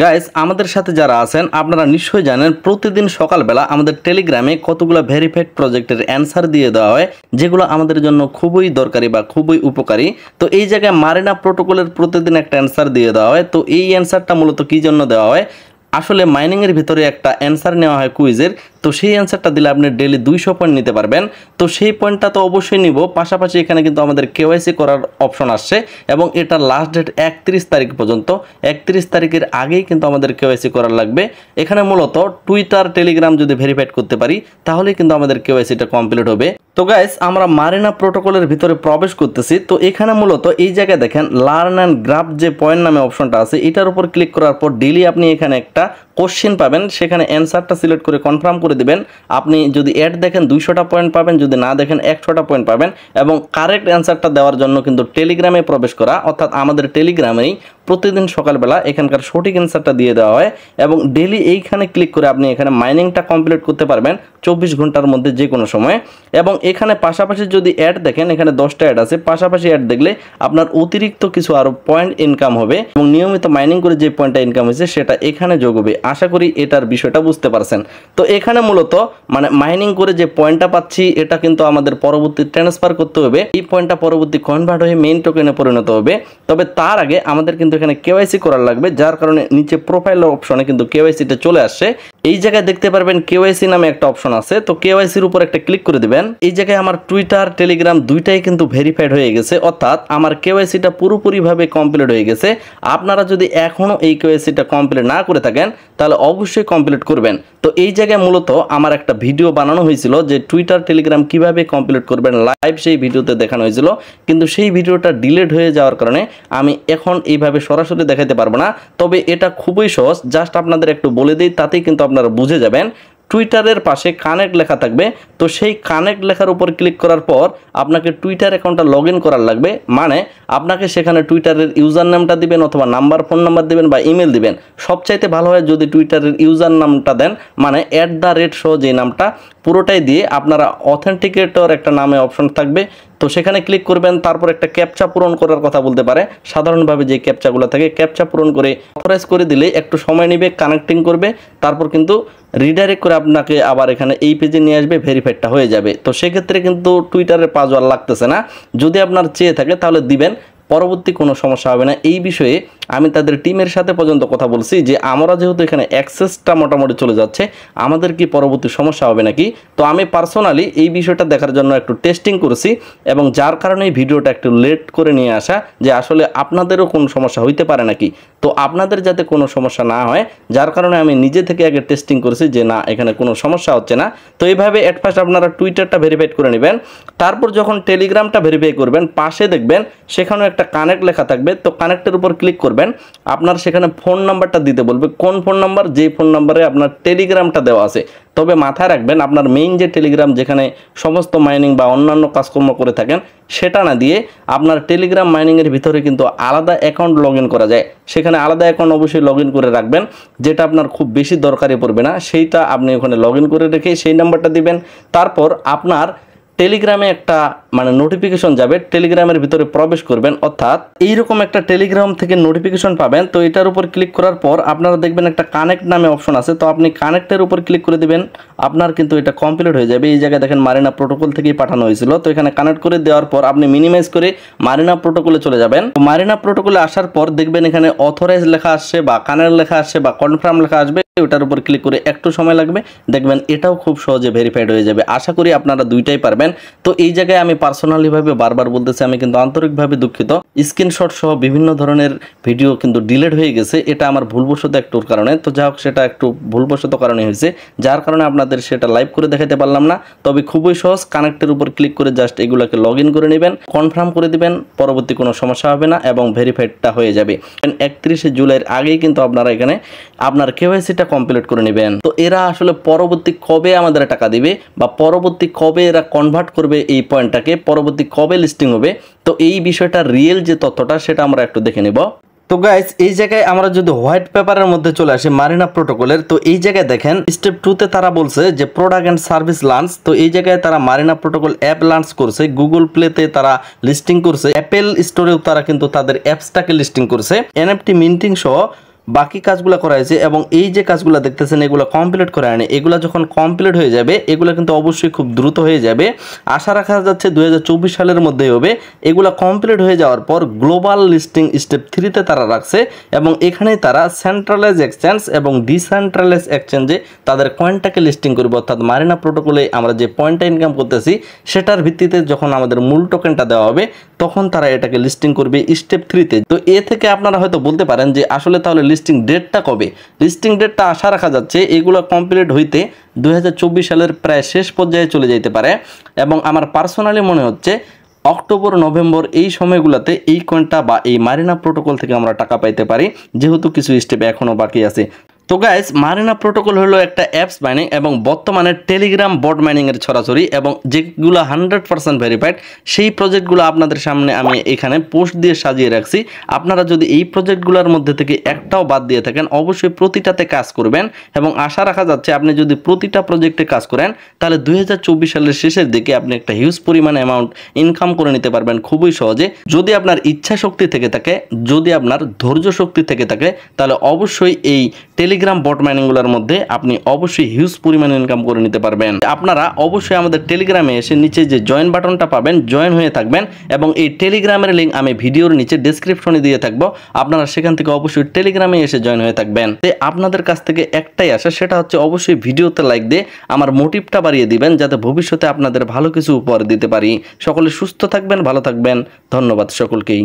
Guys আমাদের সাথে যারা আছেন আপনারা নিশ্চয়ই জানেন প্রতিদিন সকালবেলা আমাদের টেলিগ্রামে কতগুলো ভেরিফাইড প্রজেক্টের অ্যান্সার দিয়ে দেওয়া হয় যেগুলো আমাদের জন্য খুবই দরকারি বা খুবই উপকারী। তো এই জায়গায় মারিনা প্রোটোকলের প্রতিদিন একটা অ্যান্সার দিয়ে দেওয়া হয়। তো এই অ্যান্সারটা মূলত কী জন্য দেওয়া হয়, আসলে মাইনিংয়ের ভিতরে একটা অ্যান্সার নেওয়া হয় কুইজের। তো সেই অ্যান্সারটা দিলে আপনি ডেলি 200 পয়েন্ট নিতে পারবেন। তো সেই পয়েন্টটা তো অবশ্যই নিব, পাশাপাশি এখানে কিন্তু আমাদের কেওয়াইসি করার অপশন আসছে এবং এটা লাস্ট ডেট 31 তারিখ পর্যন্ত। 31 তারিখের আগেই কিন্তু আমাদের কেওয়াইসি করার লাগবে। এখানে মূলত টুইটার টেলিগ্রাম যদি ভেরিফাইড করতে পারি তাহলেই কিন্তু আমাদের কেওয়াইসিটা কমপ্লিট হবে। তো গাইস আমরা মারিনা প্রোটোকলের ভিতরে প্রবেশ করতেছি। তো এখানে মূলত এই জায়গায় দেখেন লার্ন অ্যান্ড গ্রাফ যে পয়েন্ট নামে অপশনটা আছে এটার উপর ক্লিক করার পর ডেইলি আপনি এখানে একটা কোশ্চেন পাবেন, সেখানে অ্যান্সারটা সিলেক্ট করে কনফার্ম করে দিবেন। আপনি যদি অ্যাড দেখেন 200টা পয়েন্ট পাবেন, যদি না দেখেন 100টা পয়েন্ট পাবেন। এবং কারেক্ট অ্যান্সারটা দেওয়ার জন্য কিন্তু টেলিগ্রামে প্রবেশ করা, অর্থাৎ আমাদের টেলিগ্রামেই প্রতিদিন সকালবেলা এখানকার সঠিক অ্যান্সারটা দিয়ে দেওয়া হয় এবং ডেইলি এইখানে ক্লিক করে আপনি এখানে মাইনিংটা কমপ্লিট করতে পারবেন 24 ঘন্টার মধ্যে যে কোনো সময়। এবং এখানে পাশাপাশি যদি অ্যাড দেখেন এখানে 10টা অ্যাড আছে, পাশাপাশি অ্যাড দেখলে আপনার অতিরিক্ত কিছু আরও পয়েন্ট ইনকাম হবে এবং নিয়মিত মাইনিং করে যে পয়েন্টটা ইনকাম হয়েছে সেটা এখানে যোগ হবে। আশা করি এটার বিষয়টা বুঝতে পারছেন। তো এখানে মূলত মাইনিং করে যে পয়েন্টটা পাচ্ছি এটা কিন্তু আমাদের পরবর্তী ট্রান্সফার করতে হবে। এই পয়েন্টটা পরবর্তী কনভার্ট হয়ে মেইন টোকেনে পরিণত হবে। তবে তার আগে আমাদের কিন্তু এখানে কেওয়াইসি করার লাগবে, যার কারণে নিচে প্রোফাইল অপশনে কিন্তু কেওয়াইসিটা চলে আসছে। এই জায়গায় দেখতে পারবেন কেওয়াইসি নামে একটা অপশন আছে। তো কেওয়াইসির উপর একটা ক্লিক করে দিবেন। এই জায়গায় আমার টুইটার টেলিগ্রাম দুইটাই কিন্তু ভেরিফাইড হয়ে গেছে, অর্থাৎ আমার কেওয়াইসিটা পুরোপুরিভাবে কমপ্লিট হয়ে গেছে। আপনারা যদি এখনও এই কেওয়াইসিটা কমপ্লিট না করে থাকেন তাহলে অবশ্যই কমপ্লিট করবেন। তো এই জায়গায় মূলত আমার একটা ভিডিও বানানো হয়েছিল যে টুইটার টেলিগ্রাম কিভাবে কমপ্লিট করবেন, লাইভ সেই ভিডিওতে দেখানো হয়েছিল, কিন্তু সেই ভিডিওটা ডিলিট হয়ে যাওয়ার কারণে আমি এখন এইভাবে সরাসরি দেখাতে পারবো না। তবে এটা খুবই সহজ, জাস্ট আপনাদের একটু বলে দিই, তাতেই কিন্তু আপনারা বুঝে যাবেন। টুইটারের পাশে কানেক্ট লেখা থাকবে, তো সেই কানেক্ট লেখার উপর ক্লিক করার পর আপনাকে টুইটার অ্যাকাউন্টটা লগ ইন করার লাগবে। মানে আপনাকে সেখানে টুইটারের ইউজার নামটা দিবেন অথবা নাম্বার, ফোন নাম্বার দিবেন বা ইমেল দিবেন। সবচাইতে ভালো হয় যদি টুইটারের ইউজার নামটা দেন, মানে @ সহ যে নামটা পুরোটাই দিয়ে আপনারা অথেন্টিকেটর একটা নামে অপশন থাকবে, তো সেখানে ক্লিক করবেন। তারপর একটা ক্যাপচা পূরণ করার কথা বলতে পারে, সাধারণভাবে যে ক্যাপচাগুলো থাকে ক্যাপচা পূরণ করে অথরাইজ করে দিলে একটু সময় নেবে, কানেক্টিং করবে, তারপর কিন্তু রিডাইরেক্ট করে আপনাকে আবার এখানে এই পেজে নিয়ে আসবে, ভেরিফাইডটা হয়ে যাবে। তো সেক্ষেত্রে কিন্তু টুইটারের পাসওয়ার্ড লাগতেছে না। যদি আপনার চেয়ে থাকে তাহলে দিবেন, পরবর্তী কোনো সমস্যা হবে না। এই বিষয়ে আমি তাদের টিমের সাথে পর্যন্ত কথা বলছি যে আমরা যেহেতু এখানে অ্যাক্সেসটা মোটামুটি চলে যাচ্ছে, আমাদের কি পরবর্তী সমস্যা হবে নাকি। তো আমি পার্সোনালি এই বিষয়টা দেখার জন্য একটু টেস্টিং করেছি এবং যার কারণে এই ভিডিওটা একটু লেট করে নিয়ে আসা, যে আসলে আপনাদেরও কোনো সমস্যা হইতে পারে নাকি। তো আপনাদের যাতে কোনো সমস্যা না হয় যার কারণে আমি নিজে থেকে আগে টেস্টিং করেছি যে না এখানে কোনো সমস্যা হচ্ছে না। তো এইভাবে এট ফার্স্ট আপনারা টুইটারটা ভেরিফাইড করে নেবেন। তারপর যখন টেলিগ্রামটা ভেরিফাই করবেন পাশে দেখবেন সেখানেও একটা কানেক্ট লেখা থাকবে, তো কানেক্টের উপর ক্লিক করবেন। আপনার সেখানে ফোন নাম্বারটা দিতে বলবে, কোন ফোন নাম্বার, যেই ফোন নাম্বারে আপনার টেলিগ্রামটা দেওয়া আছে। তবে মাথায় রাখবেন আপনার মেইন যে টেলিগ্রাম যেখানে সমস্ত মাইনিং বা অন্যান্য কাজকর্ম করে থাকেন সেটা না দিয়ে আপনার টেলিগ্রাম মাইনিংয়ের ভিতরে কিন্তু আলাদা অ্যাকাউন্ট লগ ইন করা যায়, সেখানে আলাদা অ্যাকাউন্ট অবশ্যই লগ ইন করে রাখবেন। যেটা আপনার খুব বেশি দরকারি পড়বে না সেইটা আপনি ওখানে লগ ইন করে রেখে সেই নাম্বারটা দিবেন। তারপর আপনার টেলিগ্রামে একটা নোটিফিকেশন যাবে, টেলিগ্রামের ভিতরে প্রবেশ করবেন, অর্থাৎ এইরকম একটা টেলিগ্রাম থেকে নোটিফিকেশন পাবেন। তো এটার উপর ক্লিক করার পর আপনারা দেখবেন একটা কানেক্ট নামে অপশন আছে, তো আপনি কানেক্টের উপর ক্লিক করে দিবেন, আপনার কিন্তু এটা কমপ্লিট হয়ে যাবে। এই জায়গায় দেখেন মারিনা প্রোটোকল থেকেই পাঠানো হয়েছিল, তো এখানে কানেক্ট করে দেওয়ার পর আপনি মিনিমাইজ করে মারিনা প্রোটোকলে চলে যাবেন। তো মারিনা প্রোটোকলে আসার পর দেখবেন এখানে অথরাইজ লেখা আসছে বা কানেক্ট লেখা আসছে বা কনফার্ম লেখা আসবে, ওটার উপর ক্লিক করে একটু সময় লাগবে, দেখবেন এটাও খুব সহজে ভেরিফাইড হয়ে যাবে। আশা করি আপনারা দুইটাই পারবেন। তো এই জায়গায় আমি পার্সোনালিভাবে বারবার বলতেছি, আমি কিন্তু আন্তরিকভাবে দুঃখিত। স্ক্রিনশট সহ বিভিন্ন ধরনের ভিডিও কিন্তু ডিলিট হয়ে গেছে, এটা আমার ভুলবশত একটুর কারণে। তো যাই হোক সেটা একটু ভুলবশত কারণে হয়েছে, যার কারণে আপনাদের সেটা লাইভ করে দেখাতে পারলাম না। তবে খুবই সহজ, কানেক্টের উপর ক্লিক করে জাস্ট এগুলোকে লগ ইন করে নেবেন, কনফার্ম করে দিবেন, পরবর্তী কোনো সমস্যা হবে না এবং ভেরিফাইডটা হয়ে যাবে। 31 জুলাইয়ের আগেই কিন্তু আপনারা এখানে আপনার কেওয়াইসিটা কমপ্লিট করে নেবেন। তো এরা আসলে পরবর্তী কবে আমাদের টাকা দিবে বা পরবর্তী কবে এরা কনভার্ট করবে এই পয়েন্টটাকে, পরবর্তী কবে লিস্টিং হবে, তো এই বিষয়টা রিয়েল যে তথ্যটা সেটা আমরা একটু দেখে নেব। তো গাইস এই জায়গায় আমরা যদি হোয়াইট পেপারের মধ্যে চলে আসি মারিনা প্রোটোকলের, তো এই জায়গায় দেখেন স্টেপ 2 তে তারা বলছে যে প্রোডাক্ট এন্ড সার্ভিস লঞ্চ। তো এই জায়গায় তারা মারিনা প্রোটোকল অ্যাপ লঞ্চ করছে, গুগল প্লেতে তারা লিস্টিং করছে, অ্যাপেল স্টোরেও তারা কিন্তু তাদের অ্যাপসটাকে লিস্টিং করছে, এনএফটি মিন্টিং সহ বাকি কাজগুলো করা হয়েছে এবং এই যে কাজগুলো দেখতেছেন এগুলো কমপ্লিট করা হয়নি। এগুলো যখন কমপ্লিট হয়ে যাবে এগুলো কিন্তু অবশ্যই খুব দ্রুত হয়ে যাবে, আশা রাখা যাচ্ছে 2024 সালের মধ্যেই হবে। এগুলো কমপ্লিট হয়ে যাওয়ার পর গ্লোবাল লিস্টিং স্টেপ 3-তে তারা রাখছে এবং এখানেই তারা সেন্ট্রালাইজ এক্সচেঞ্জ এবং ডিসেন্ট্রালাইজ এক্সচেঞ্জে তাদের কয়েনটাকে লিস্টিং করবে। অর্থাৎ মারিনা প্রোটোকলে আমরা যে পয়েন্টটা ইনকাম করতেছি সেটার ভিত্তিতে যখন আমাদের মূল টোকেনটা দেওয়া হবে তখন তারা এটাকে লিস্টিং করবে স্টেপ 3-তে। তো এ থেকে আপনারা হয়তো বলতে পারেন যে আসলে তাহলে লিস্টিং ডেটটা কবে? লিস্টিং ডেটটা আশা রাখা যাচ্ছে এগুলো কমপ্লিট হইতে 2024 সালের প্রায় শেষ পর্যায়ে চলে যেতে পারে এবং আমার পার্সোনালি মনে হচ্ছে অক্টোবর নভেম্বর এই সময়গুলোতে এই কয়েনটা বা এই মারিনা প্রোটোকল থেকে আমরা টাকা পাইতে পারি, যেহেতু কিছু স্টেপ এখনও বাকি আছে। তো গাইস, মারিনা প্রোটোকল হলো একটা অ্যাপস মাইনিং এবং বর্তমানে টেলিগ্রাম বট মাইনিংয়ের ছড়াছড়ি এবং যেগুলো 100% ভেরিফাইড সেই প্রজেক্টগুলো আপনাদের সামনে আমি এখানে পোস্ট দিয়ে সাজিয়ে রাখছি। আপনারা যদি এই প্রজেক্টগুলোর মধ্যে থেকে একটাও বাদ দিয়ে থাকেন অবশ্যই প্রতিটাতে কাজ করবেন এবং আশা রাখা যাচ্ছে আপনি যদি প্রতিটা প্রজেক্টে কাজ করেন তাহলে 2024 সালের শেষের দিকে আপনি একটা হিউজ পরিমাণ অ্যামাউন্ট ইনকাম করে নিতে পারবেন খুবই সহজে। যদি আপনার ইচ্ছা শক্তি থেকে থাকে, যদি আপনার ধৈর্য শক্তি থেকে থাকে, তাহলে অবশ্যই এই টেলিগ্রাম বট মাইনিংগুলোর মধ্যে আপনি অবশ্যই হিউজ পরিমাণে ইনকাম করে নিতে পারবেন। আপনারা অবশ্যই আমাদের টেলিগ্রামে এসে নিচে যে জয়েন বাটনটা পাবেন জয়েন হয়ে থাকবেন এবং এই টেলিগ্রামের লিঙ্ক আমি ভিডিওর নিচে ডেসক্রিপশনে দিয়ে থাকবো, আপনারা সেখান থেকে অবশ্যই টেলিগ্রামে এসে জয়েন হয়ে থাকবেন। আপনাদের কাছ থেকে একটাই আশা, সেটা হচ্ছে অবশ্যই ভিডিওতে লাইক দিয়ে আমার মোটিভটা বাড়িয়ে দিবেন যাতে ভবিষ্যতে আপনাদের ভালো কিছু উপহার দিতে পারি। সকলে সুস্থ থাকবেন, ভালো থাকবেন, ধন্যবাদ সকলকেই।